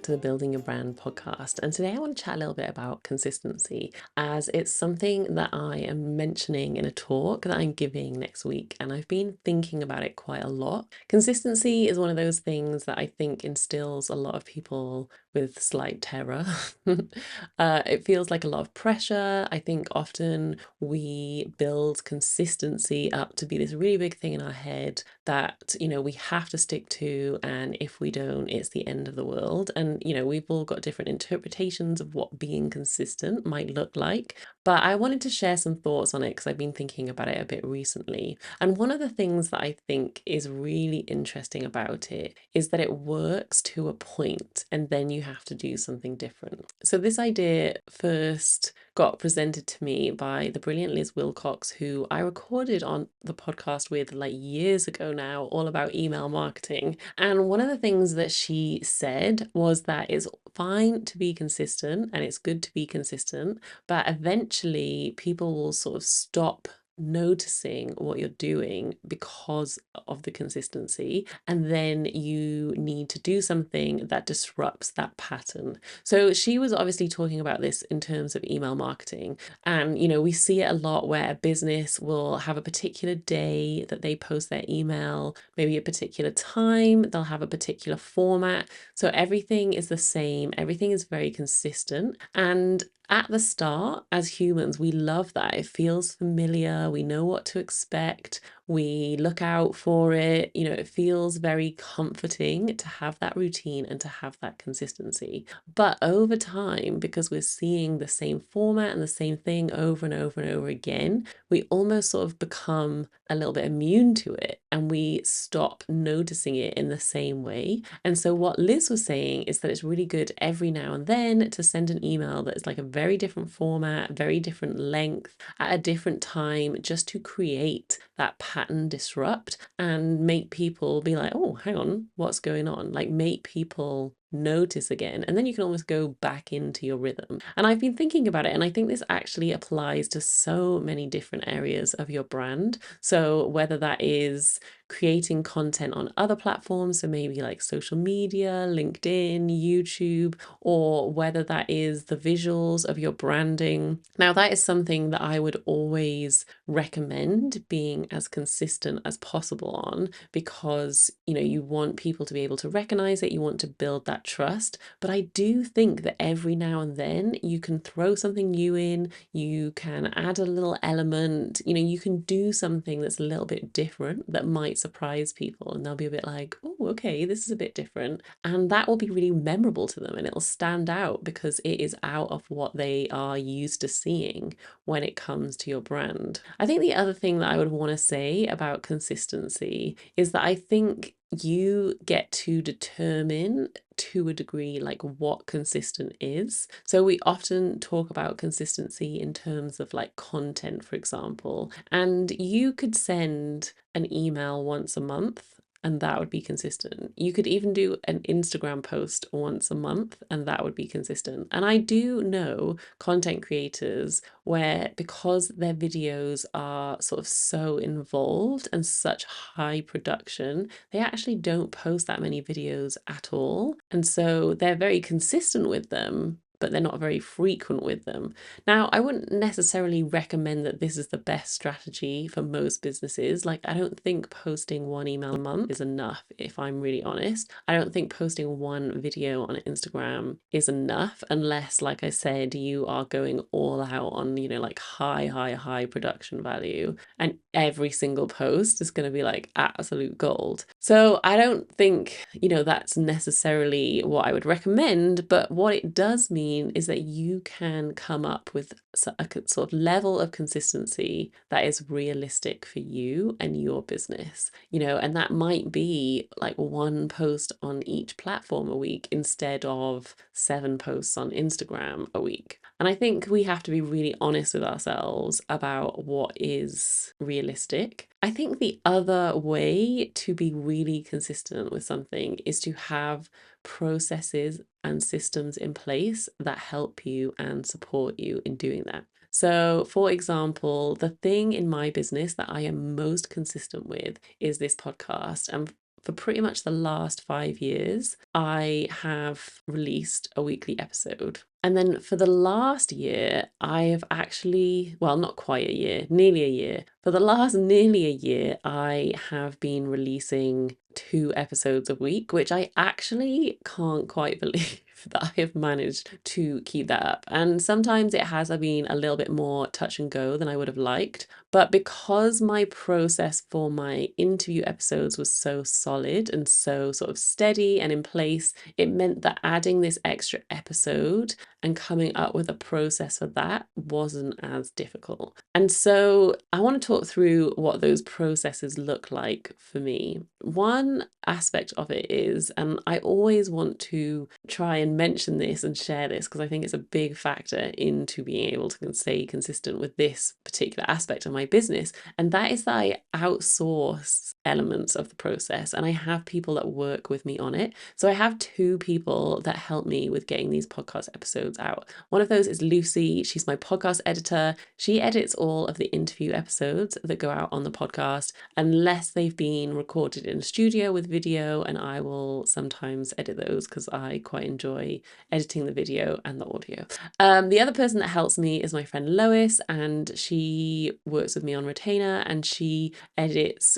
to the Building Your Brand podcast. And today I want to chat a little bit about consistency, as it's something that I am mentioning in a talk that I'm giving next week. And I've been thinking about it quite a lot. Consistency is one of those things that I think instills a lot of people with slight terror. It feels like a lot of pressure. I think often we build consistency up to be this really big thing in our head that, we have to stick to. And if we don't, it's the end of the world. And, we've all got different interpretations of what being consistent might look like. But I wanted to share some thoughts on it because I've been thinking about it a bit recently. And one of the things that I think is really interesting about it is that it works to a point and then you have to do something different. So this idea first got presented to me by the brilliant Liz Wilcox, who I recorded on the podcast with like years ago now, all about email marketing. And one of the things that she said was that it's fine to be consistent and it's good to be consistent, but eventually people will sort of stop noticing what you're doing because of the consistency, and then you need to do something that disrupts that pattern. So she was obviously talking about this in terms of email marketing, and we see it a lot where a business will have a particular day that they post their email, maybe a particular time, they'll have a particular format, so everything is the same, everything is very consistent. And at the start, as humans, we love that. It feels familiar. We know what to expect. We look out for it. It feels very comforting to have that routine and to have that consistency. But over time, because we're seeing the same format and the same thing over and over and over again, we almost sort of become a little bit immune to it and we stop noticing it in the same way. And so what Liz was saying is that it's really good every now and then to send an email that is like a very different format, very different length, at a different time, just to create that pattern disrupt and make people be like, oh, hang on, what's going on? Like make people notice again, and then you can almost go back into your rhythm. And I've been thinking about it, and I think this actually applies to so many different areas of your brand. So whether that is creating content on other platforms, so maybe like social media, LinkedIn, YouTube, or whether that is the visuals of your branding. Now, that is something that I would always recommend being as consistent as possible on, because you want people to be able to recognize it, you want to build that trust. But I do think that every now and then you can throw something new in, you can add a little element, you can do something that's a little bit different that might surprise people, and they'll be a bit like, oh, okay, this is a bit different, and that will be really memorable to them and it'll stand out because it is out of what they are used to seeing when it comes to your brand. I think the other thing that I would want to say about consistency is that I think you get to determine to a degree like what consistent is. So we often talk about consistency in terms of like content, for example, and you could send an email once a month and that would be consistent. You could even do an Instagram post once a month and that would be consistent. And I do know content creators where, because their videos are sort of so involved and such high production, they actually don't post that many videos at all. And so they're very consistent with them, but they're not very frequent with them. Now, I wouldn't necessarily recommend that this is the best strategy for most businesses. Like, I don't think posting one email a month is enough, if I'm really honest. I don't think posting one video on Instagram is enough unless, like I said, you are going all out on, like high production value. And every single post is going to be like absolute gold. So I don't think, that's necessarily what I would recommend, but what it does mean is that you can come up with a sort of level of consistency that is realistic for you and your business, and that might be like one post on each platform a week instead of 7 posts on Instagram a week. And I think we have to be really honest with ourselves about what is realistic. I think the other way to be really consistent with something is to have processes and systems in place that help you and support you in doing that. So, for example, the thing in my business that I am most consistent with is this podcast. And for pretty much the last 5 years, I have released a weekly episode. And then for the last year, I have actually, well, not quite a year, nearly a year. For the last nearly a year, I have been releasing 2 episodes a week, which I actually can't quite believe that I have managed to keep that up. And sometimes it has been a little bit more touch and go than I would have liked. But because my process for my interview episodes was so solid and so sort of steady and in place, it meant that adding this extra episode and coming up with a process for that wasn't as difficult. And so I want to talk through what those processes look like for me. One aspect of it is, and I always want to try and mention this and share this because I think it's a big factor into being able to stay consistent with this particular aspect of my business, and that is that I outsource elements of the process and I have people that work with me on it. So I have 2 people that help me with getting these podcast episodes out. One of those is Lucy. She's my podcast editor. She edits all of the interview episodes that go out on the podcast unless they've been recorded in a studio with video, and I will sometimes edit those because I quite enjoy editing the video and the audio. The other person that helps me is my friend Lois, and she works with me on retainer and she edits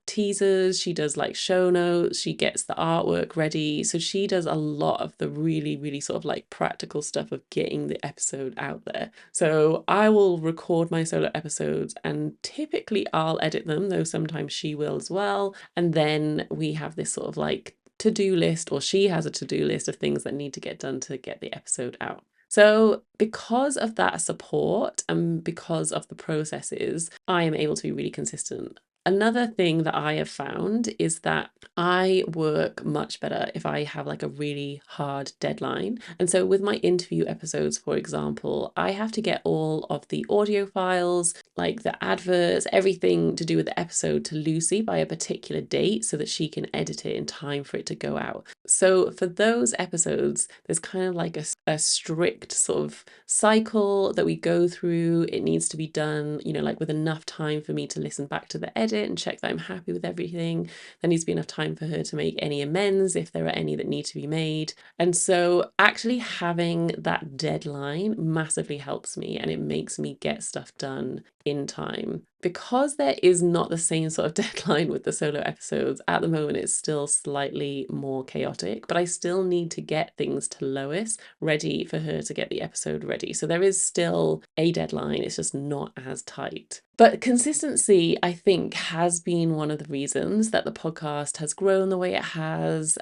teasers, she does like show notes, she gets the artwork ready. So she does a lot of the really sort of like practical stuff of getting the episode out there. So I will record my solo episodes and typically I'll edit them, though sometimes she will as well. And then we have this sort of like to-do list, or she has a to-do list of things that need to get done to get the episode out. So because of that support and because of the processes, I am able to be really consistent. Another thing that I have found is that I work much better if I have like a really hard deadline. And so with my interview episodes, for example, I have to get all of the audio files, like the adverts, everything to do with the episode to Lucy by a particular date so that she can edit it in time for it to go out. So for those episodes, there's kind of like a strict sort of cycle that we go through. It needs to be done, like with enough time for me to listen back to the edit and check that I'm happy with everything. There needs to be enough time for her to make any amends if there are any that need to be made. And so actually having that deadline massively helps me, and it makes me get stuff done in time. Because there is not the same sort of deadline with the solo episodes, at the moment it's still slightly more chaotic, but I still need to get things to Lois ready for her to get the episode ready. So there is still a deadline, it's just not as tight. But consistency, I think, has been one of the reasons that the podcast has grown the way it has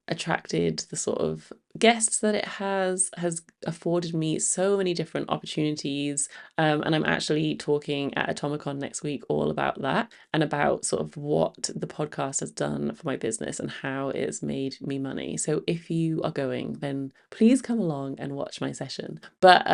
attracted the sort of guests that it has afforded me so many different opportunities. And I'm actually talking at Atomicon next week all about that and about sort of what the podcast has done for my business and how it's made me money. So if you are going, then please come along and watch my session. But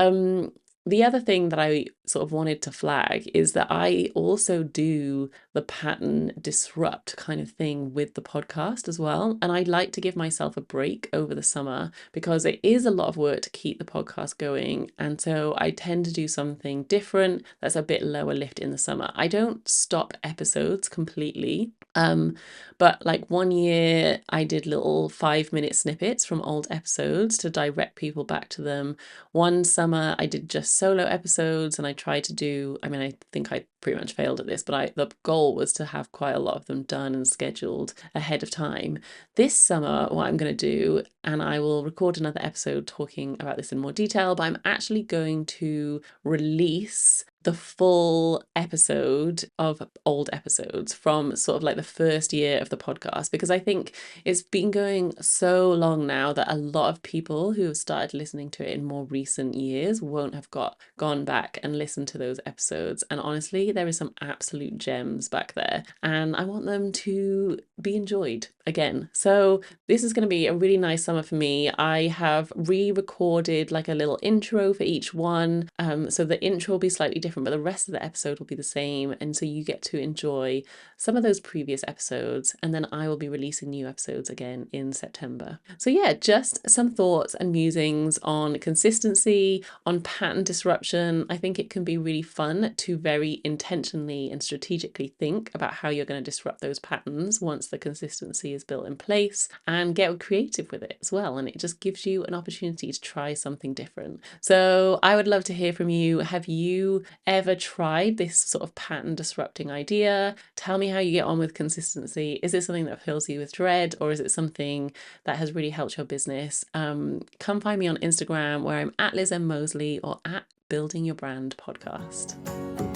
the other thing that I sort of wanted to flag is that I also do the pattern disrupt kind of thing with the podcast as well. And I'd like to give myself a break over the summer because it is a lot of work to keep the podcast going. And so I tend to do something different that's a bit lower lift in the summer. I don't stop episodes completely. But like one year I did little 5-minute snippets from old episodes to direct people back to them. One summer I did just solo episodes and I tried to do, I think I pretty much failed at this, but the goal was to have quite a lot of them done and scheduled ahead of time. This summer, what I'm going to do, and I will record another episode talking about this in more detail, but I'm actually going to release the full episode of old episodes from sort of like the first year of the podcast, because I think it's been going so long now that a lot of people who have started listening to it in more recent years won't have gone back and listened to those episodes. And honestly, there is some absolute gems back there and I want them to be enjoyed again. So this is going to be a really nice summer for me. I have re-recorded like a little intro for each one. So the intro will be slightly different, but the rest of the episode will be the same. And so you get to enjoy some of those previous episodes, and then I will be releasing new episodes again in September. So yeah, just some thoughts and musings on consistency, on pattern disruption. I think it can be really fun to very intentionally intentionally and strategically think about how you're going to disrupt those patterns once the consistency is built in place, and get creative with it as well. And it just gives you an opportunity to try something different. So I would love to hear from you. Have you ever tried this sort of pattern disrupting idea? Tell me how you get on with consistency. Is it something that fills you with dread, or is it something that has really helped your business? Come find me on Instagram, where I'm at Liz M. Mosley, or at Building Your Brand Podcast.